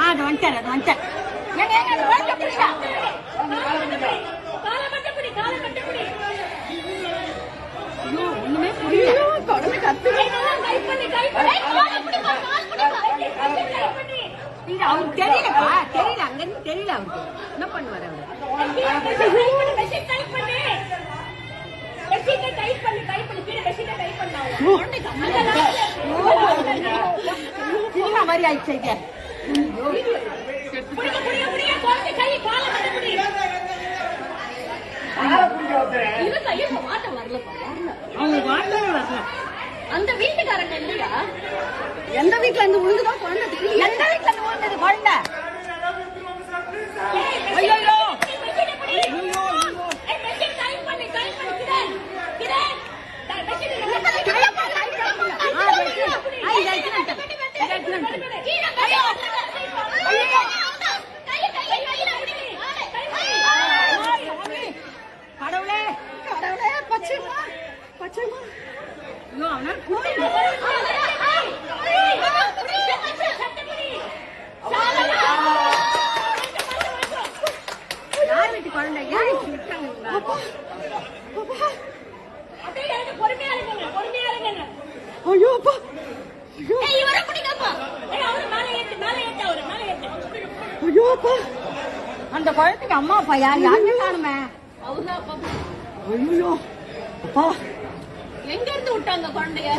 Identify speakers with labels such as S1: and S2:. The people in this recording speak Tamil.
S1: அது வந்துட்டார் அது வந்துட்டார் ஒண்ணுமே புரியல அவருக்கு தெரியலப்பா தெரியல அங்க இருந்து தெரியல அவருக்கு என்ன பண்ணுவார் அவரு மாதிரி ஆயிடுச்சு
S2: அந்த வீட்டுக்காரங்க இல்லையா?
S1: எந்த வீட்டுல இருந்து உழுதுதான் குழந்தை தெரியல. எந்த வீட்டுல இருந்து உழுந்தது குழந்தை? கடவுளே கடவுளே பச்சைமா பச்சைமா யார் வீட்டு குழந்தை ஐயோ அப்பா ஐயோ அப்பா அந்த குழந்தைக்கு அம்மா அப்பா யார் யாருமே காணுமே
S2: அவர்தான்.
S1: ஐயோ அப்பா
S2: எங்க இருந்து விட்டாங்க குழந்தைய?